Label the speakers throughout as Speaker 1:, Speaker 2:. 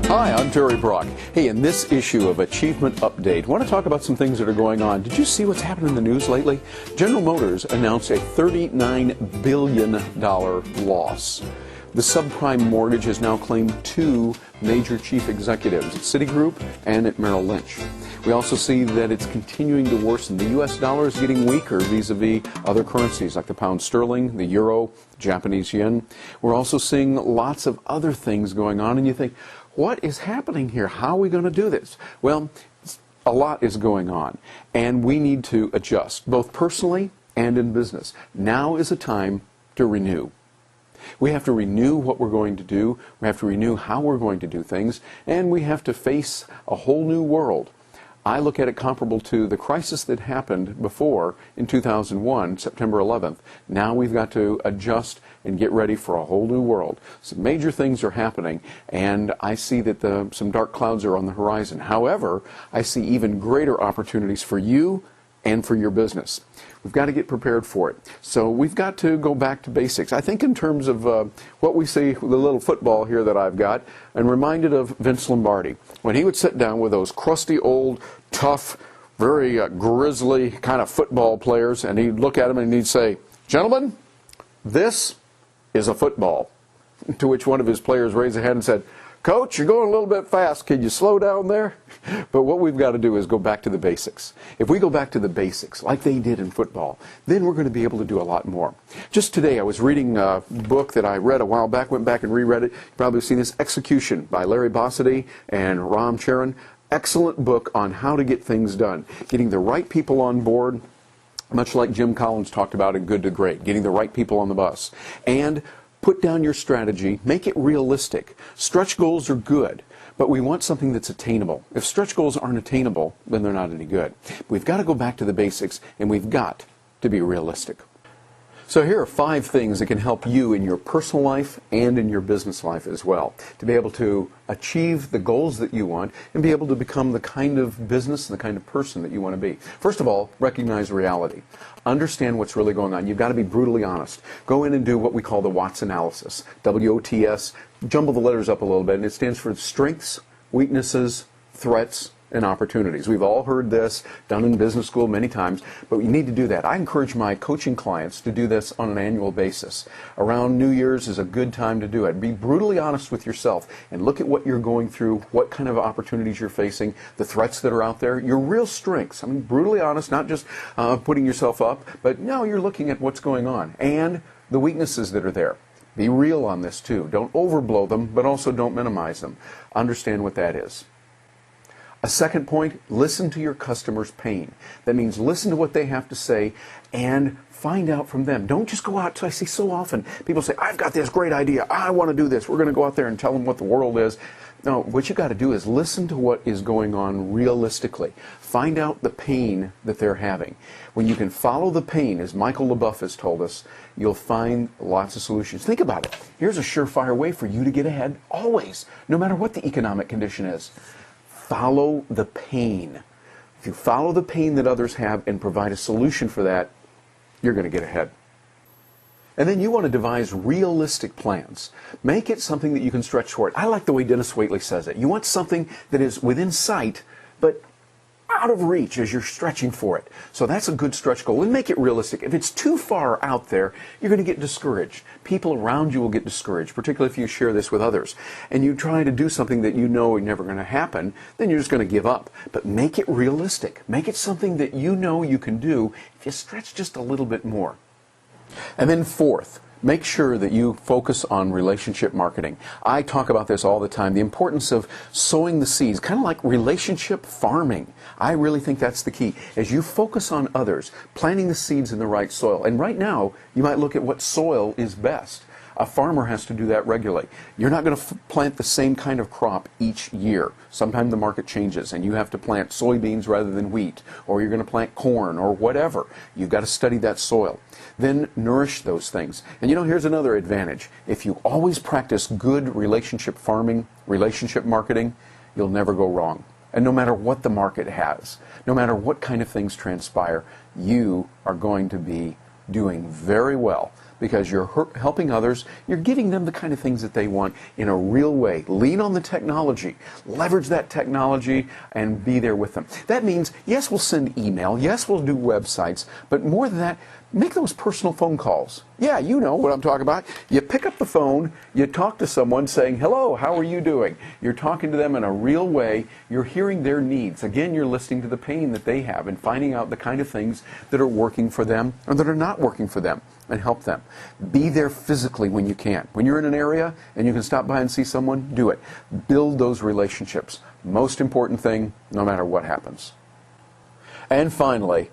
Speaker 1: Hi, I'm Terry Brock. Hey, in this issue of Achievement Update, I want to talk about some things that are going on. Did you see what's happening in the news lately? General Motors announced a $39 billion loss. The subprime mortgage has now claimed two major chief executives at Citigroup and at Merrill Lynch. We also see that it's continuing to worsen. The U.S. dollar is getting weaker vis-a-vis other currencies like the pound sterling, the euro, Japanese yen. We're also seeing lots of other things going on, and you think, what is happening here? How are we going to do this? Well, a lot is going on, and we need to adjust, both personally and in business. Now is a time to renew. We have to renew what we're going to do, we have to renew how we're going to do things, and we have to face a whole new world. I look at it comparable to the crisis that happened before in 2001, September 11th. Now we've got to adjust and get ready for a whole new world. Some major things are happening, and I see that some dark clouds are on the horizon. However, I see even greater opportunities for you and for your business. We've got to get prepared for it. So we've got to go back to basics. I think in terms of what we see, the little football here that I've got, I'm reminded of Vince Lombardi. When he would sit down with those crusty, old, tough, very grizzly kind of football players, and he'd look at them and he'd say, "Gentlemen, this is a football." To which one of his players raised a hand and said, "Coach, you're going a little bit fast. Can you slow down there?" But what we've got to do is go back to the basics. If we go back to the basics, like they did in football, then we're going to be able to do a lot more. Just today, I was reading a book that I read a while back, went back and reread it. You've probably seen this, Execution by Larry Bossidy and Ram Charan. Excellent book on how to get things done. Getting the right people on board, much like Jim Collins talked about in Good to Great, getting the right people on the bus. And put down your strategy, make it realistic. Stretch goals are good, but we want something that's attainable. If stretch goals aren't attainable, then they're not any good. We've got to go back to the basics, and we've got to be realistic. So here are 5 things that can help you in your personal life and in your business life as well, to be able to achieve the goals that you want and be able to become the kind of business and the kind of person that you want to be. First of all, recognize reality. Understand what's really going on. You've got to be brutally honest. Go in and do what we call the WOTS analysis. WOTS, jumble the letters up a little bit, and it stands for strengths, weaknesses, threats, and opportunities. We've all heard this, done in business school many times, but we need to do that. I encourage my coaching clients to do this on an annual basis. Around New Year's is a good time to do it. Be brutally honest with yourself and look at what you're going through, what kind of opportunities you're facing, the threats that are out there, your real strengths. I mean, brutally honest, not just putting yourself up, but no, you're looking at what's going on and the weaknesses that are there. Be real on this too. Don't overblow them, but also don't minimize them. Understand what that is. A second point, listen to your customer's pain. That means listen to what they have to say and find out from them. Don't just go out. I see so often people say, "I've got this great idea. I want to do this. We're going to go out there and tell them what the world is." No, what you got to do is listen to what is going on realistically. Find out the pain that they're having. When you can follow the pain, as Michael LaBeouf has told us, you'll find lots of solutions. Think about it. Here's a surefire way for you to get ahead always, no matter what the economic condition is. Follow the pain. If you follow the pain that others have and provide a solution for that, you're going to get ahead. And then you want to devise realistic plans. Make it something that you can stretch toward. I like the way Dennis Waitley says it. You want something that is within sight, but out of reach as you're stretching for it. So that's a good stretch goal. And make it realistic. If it's too far out there, you're going to get discouraged. People around you will get discouraged, particularly if you share this with others. And you try to do something that you know is never going to happen, then you're just going to give up. But make it realistic. Make it something that you know you can do if you stretch just a little bit more. And then fourth, make sure that you focus on relationship marketing. I talk about this all the time, the importance of sowing the seeds, kind of like relationship farming. I really think that's the key. As you focus on others, planting the seeds in the right soil. And right now, you might look at what soil is best. A farmer has to do that regularly. You're not going to plant the same kind of crop each year. Sometimes the market changes and you have to plant soybeans rather than wheat, or you're going to plant corn or whatever. You've got to study that soil. Then nourish those things. And here's another advantage. If you always practice good relationship farming, relationship marketing, you'll never go wrong. And no matter what the market has, no matter what kind of things transpire, you are going to be doing very well because you're helping others. You're giving them the kind of things that they want in a real way. Lean on the technology. Leverage that technology and be there with them. That means, yes, we'll send email. Yes, we'll do websites. But more than that, make those personal phone calls. Yeah, you know what I'm talking about. You pick up the phone, you talk to someone saying, hello, how are you doing? You're talking to them in a real way. You're hearing their needs. Again, you're listening to the pain that they have and finding out the kind of things that are working for them or that are not working for them, and help them. Be there physically when you can. When you're in an area and you can stop by and see someone, do it. Build those relationships. Most important thing, no matter what happens. And finally,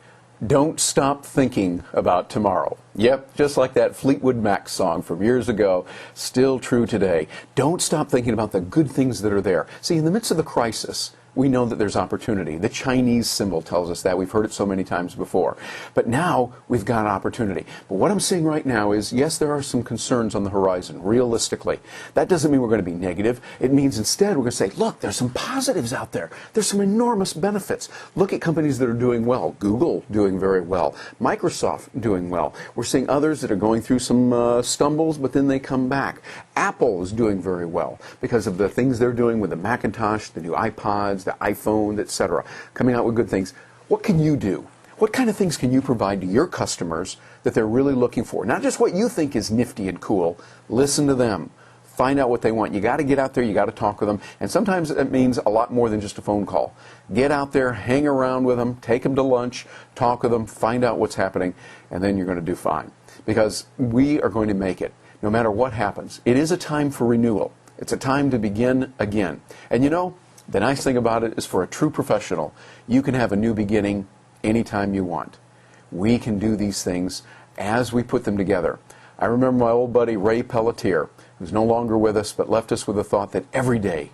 Speaker 1: don't stop thinking about tomorrow. Yep, just like that Fleetwood Mac song from years ago, still true today. Don't stop thinking about the good things that are there. See, in the midst of the crisis, we know that there's opportunity. The Chinese symbol tells us that. We've heard it so many times before. But now we've got opportunity. But what I'm seeing right now is, yes, there are some concerns on the horizon, realistically. That doesn't mean we're going to be negative. It means instead we're going to say, look, there's some positives out there. There's some enormous benefits. Look at companies that are doing well. Google doing very well. Microsoft doing well. We're seeing others that are going through some stumbles, but then they come back. Apple is doing very well because of the things they're doing with the Macintosh, the new iPods, the iPhone, etc., coming out with good things. What can you do? What kind of things can you provide to your customers that they're really looking for? Not just what you think is nifty and cool. Listen to them. Find out what they want. You got to get out there. You got to talk with them. And sometimes it means a lot more than just a phone call. Get out there, hang around with them, take them to lunch, talk with them, find out what's happening, and then you're going to do fine. Because we are going to make it, no matter what happens. It is a time for renewal. It's a time to begin again. And you know, the nice thing about it is, for a true professional, you can have a new beginning anytime you want. We can do these things as we put them together. I remember my old buddy Ray Pelletier, who's no longer with us, but left us with the thought that every day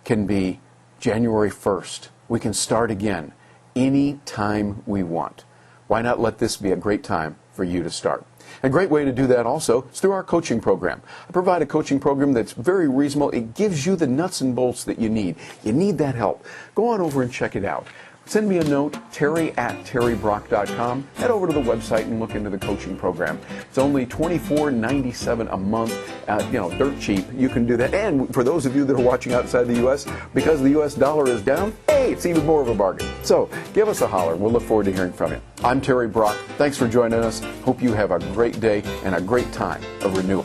Speaker 1: can be January 1st. We can start again any time we want. Why not let this be a great time for you to start? A great way to do that also is through our coaching program. I provide a coaching program that's very reasonable. It gives you the nuts and bolts that you need. You need that help. Go on over and check it out. Send me a note, terry@terrybrock.com. Head over to the website and look into the coaching program. It's only $24.97 a month. Dirt cheap. You can do that. And for those of you that are watching outside the U.S., because the U.S. dollar is down, hey, it's even more of a bargain. So give us a holler. We'll look forward to hearing from you. I'm Terry Brock. Thanks for joining us. Hope you have a great day and a great time of renewal.